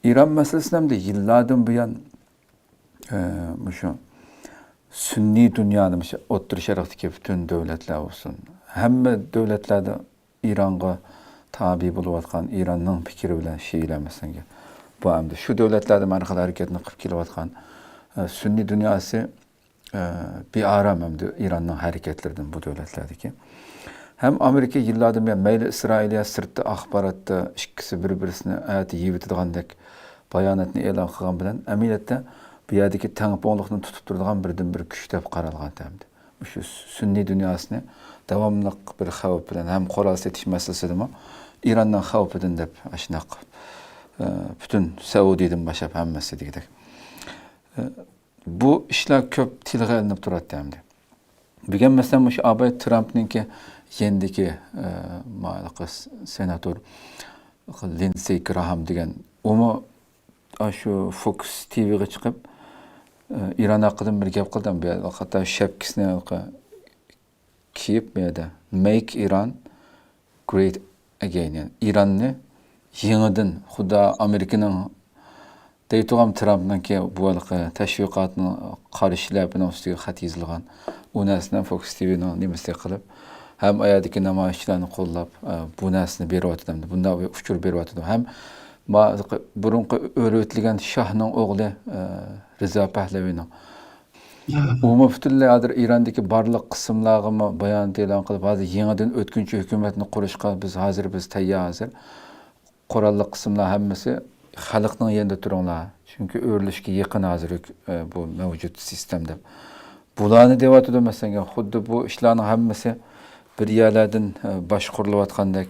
İran meselesinde hem de yıllardan bu yan şu Sünni dünyanın O'rta Şərqdəki bütün devletler olsun. Həmmə devletlerde İran'a tabi buluvatkan, İran'ın fikri bilen Şiiler mesela. Bu hem şu devletlerde markalı hareketini kırıp kilovatkan Sünni dünyası bir aram hem de İran'ın hareketlerden bu devletlerdeki. Hem Amerika yıllardan beri meyli İsrail'e sırtı akbaratta ikisi bir-birisini hayatı yiyip bayanatını elan kılgan bilen emniyette bu yerdeki tengponluqni tutup durduğun birden bir güç dep qaralgan temdi. Şu Sünni dünyasını devamlılık bir xavf bilen hem qoral setiş meselesi mi İran'dan xavf edin dep aşnaq bütün Saudi'den başap hemmesi dedik. Bu işler köp tilgə elinip durat temdi. Bugün mesela şu Abay Trump'ninki yendiki senatör Lindsey Graham degan onu şu Fox TV'ye çıkıp İran hakkında bir gap kıldım. Hatta şapkasını kiyip Make Iran Great Again. Yani İran'ı yeniden Xuda Amerika'nın deytuğam Trump'ın ki bu teşvikatını karışılayıp üstüge xat yazılgan. O nesne Fox TV'nin nimesi kılıp hem ayadaki namayişlerini kollap bu nesne beri atıdım. Bunda uçur beri atıdım. Hem burunqı öğretilgen Şah'nın oğlu Rıza Pahlavi'nin. Umum bütünlüğü adır İran'daki barlıq kısımlarımı bayan elan kılıp bazı yeniden ötkünçü hükümetini kuruşqa biz tayya hazır. Qorallı kısımlar hemmesi xalqның yerinde turunlar. Çünkü örülüşke yakın hazır bu mevcut sistemde. Bularını devatı da mesela xuddi bu işlerin hemmesi bir yerlerden başkurulatqandek.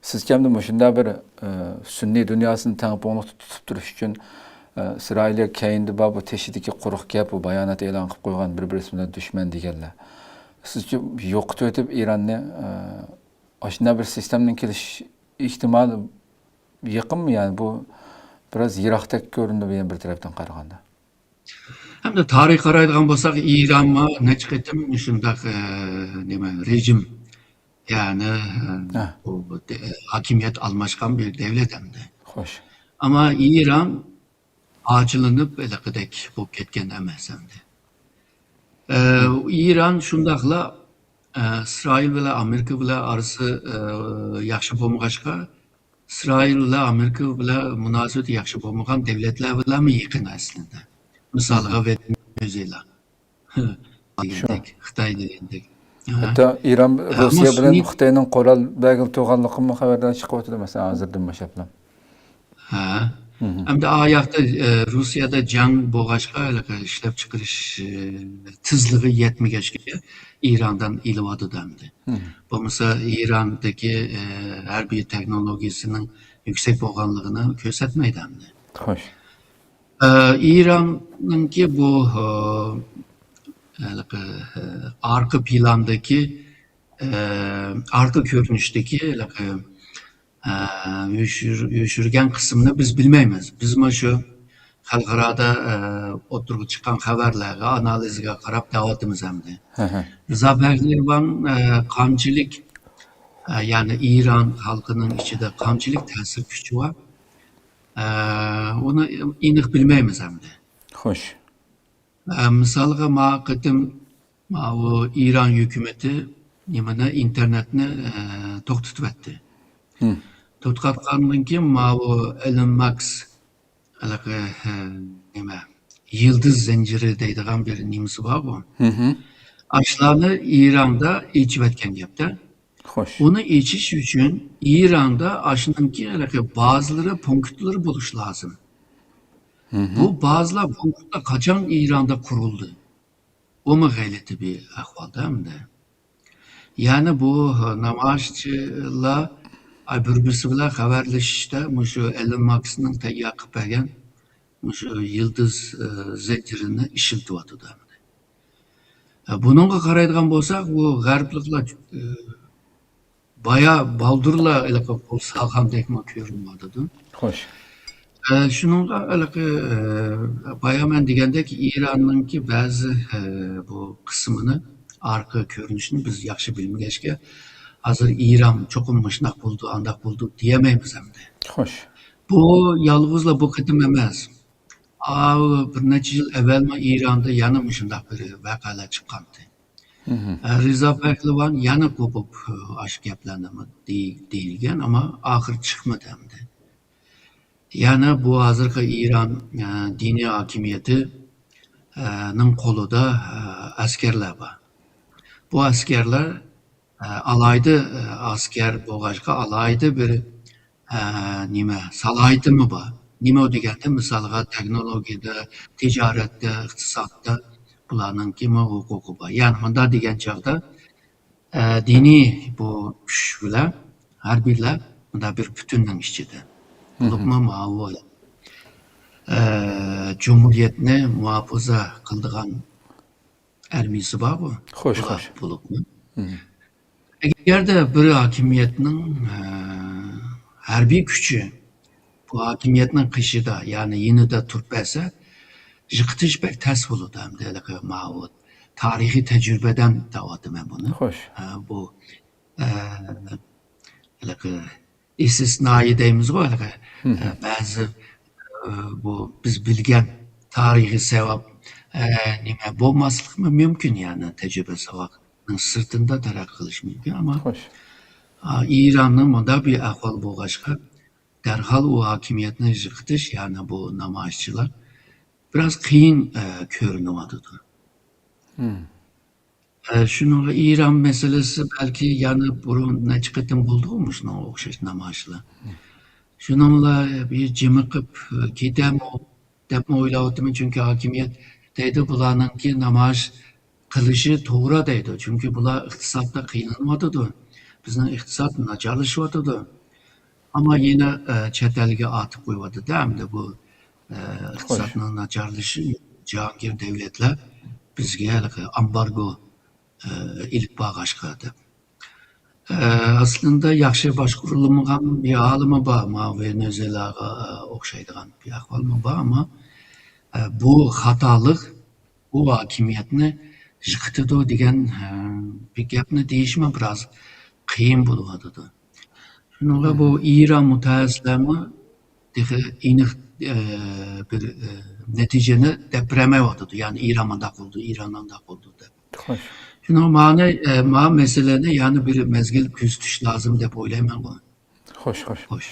Siz kimde şunda bir Sünni dünyasını tengponluq tutup duruş için İsrail'e keyindi bu teşhidiki quruq gap bu bayanat elan qilib qo'ygan bir-birisine düşman deganlar. Sizce yo'qitib o'tib İran'ni aşina bir sistemden kelish ihtimali yaqin mı yani bu biraz yiroqdek ko'rindi bir tarafdan qaraganda. Hem de tarih qaraydigan bolsak İran'ma neçe qitim shundaq nima rejim yani bu hakimiyet almaşkan bir devlet hem de. Hoş. Ama İran acılanıp elaqidek bu ketken emas hem de. İran şundaqla İsrail bilan Amerika bilan arası yaxshi bo'lmag'achqa İsrail bilan Amerika bilan munosabati yaxshi bo'lmagan devletlar bilan yaqin aslında. Misalga Venezuela, Xitoy degandek. Hatta İran Rusya bilan Xitoyning qo'ral bag'il to'g'anliqini xabardan chiqib o'tdi mesela hozirdan boshlab. Hem de ayakta Rusya'da jang bo'lg'achqa ishlab chiqarish tezligi yetmagachga İran'dan ilivadi demdi. Bo'lmasa İran'daki harbiy teknolojisinin yüksek bo'lganligini ko'rsatmaydi demdi. Xo'sh. İran'ınki bu arka plandaki arka görünüşteki uyuşurgan kısmını biz bilmeymiz. Biz şu xalqarada oturup çıkan haberlerge, analizge qarab davatımız hemdi. Rıza Pehlivan kamçilik yani İran halkının içinde kamçilik tesir gücü var. Onu iniq bilmeymiz hemdi. Hoş. Misalga ma qitim o İran hükümeti nimani internetni to'xtatib etdi. To'xtatgandan keyin o Elon Musk nima yıldız zinciri deydigan bir nimasi bor bu. Ashlarni İran'da içib etgan gapda. Hoş. Onu içiş için İran'da aşınınki bazıları punktları buluş lazım. Bu bazılar punktlar kaçan İran'da kuruldu. O mu gayreti bir ahvalda hem de. Yani bu namoyishchilar bir-birisi bilan xabarlashishda şu Elon Musk'ning tayyor qilib bergan şu yıldız zincirini ishlatyapti. Bununla qaraydigan bo'lsak, bu g'arbliklar bayağı baldırla qo'l salgandek ko'rinadi. Hoş. Şununla bayağı ben degandek İran'ınki bazı bu kısmını arka görünüşünü biz yaxshi bilmagachga hazır İran çokum mışnaq buldu, andak buldu diyemeyimiz hem de. Hoş. Bu yalğızla bu kıtım emas. Bir neçə yıl evvelme İran'da yana müşündaq bir vakalar çıqqandı. Rıza Pehlivan yana kopup aş gaplarni deyilgan, ama ahir çıkmadı hamda. Yani bu hazırki İran dini hakimiyeti qo'lida askerler var. Bu askerler alayda asker bo'lg'achqa alayda bir nima salohiyatimi bor. Nima deganda, misolga texnologiyada, tijoratda, iqtisodda bularninki huquqi bor. Ya'ni bunda degan chog'da diniy bu kuch bilan harbiylar bunda bir butunning ichida. Bo'libmi bu Cumhuriyetni muhofaza qiladigan armiyasi bor bu. Xo'sh, Bular xo'sh. bo'libmi? Agarda bir hakimiyetning harbiy kuchi bu hakimiyetning qishida, ya'ni yinida turib bersa, yiqitish pek tez bo'ladi hamda ma'lum tarixiy tecrübeden davadım bunu. Xo'sh. Bu istisnai deyimiz var. Bazı bu biz bilgen tarihi sevap nime bo'lmaslik mı mümkün, yani tecrübe sevabının sırtında darak kılış mümkün, ama Xo'sh. İran'ın bunda bir ahval bo'lg'achqa derhal o hakimiyetini yıkıtış, yani bu namoyishchilar biraz qiyin ko'rinyapti. Şunun İran meselesi belki yani burun ne çıkıtım bulduğumuz ne okşaş namoyishlar. Şununla bir cimikip gidem o depme oylavatımı, çünkü hakimiyet deydi bularınki namoyish qilishi to'g'ri deydi. Çünkü bular iqtisodda qiynalmadıdı. Bizning iqtisod nacharlashyapti. Ama yine chet elga atib qo'yyapti hamda bu iqtisodning nacharlashi jahongir davlatlar bizga ambargo ilib bag'ashqa deb. Aslında yaxshi boshqarilmagan bir halimi bor, Venezuelaga o'xshaydigan bir ahvolmi bor, ama bu xatolik bu hakimiyetni yiqitadi degan bir gapni deyishmi biroz qiyin bo'lyapti. Shunga bu İran mutaxassislarmi aniq bir natijani deb bermayapti. Yani İran bundoq qildi, İran bundoq qildi deb. Xo'sh. Şunu meseleni yani bir mezgil küstüş lazım deb o'ylayman bu. Xo'sh, xo'sh. Xo'sh.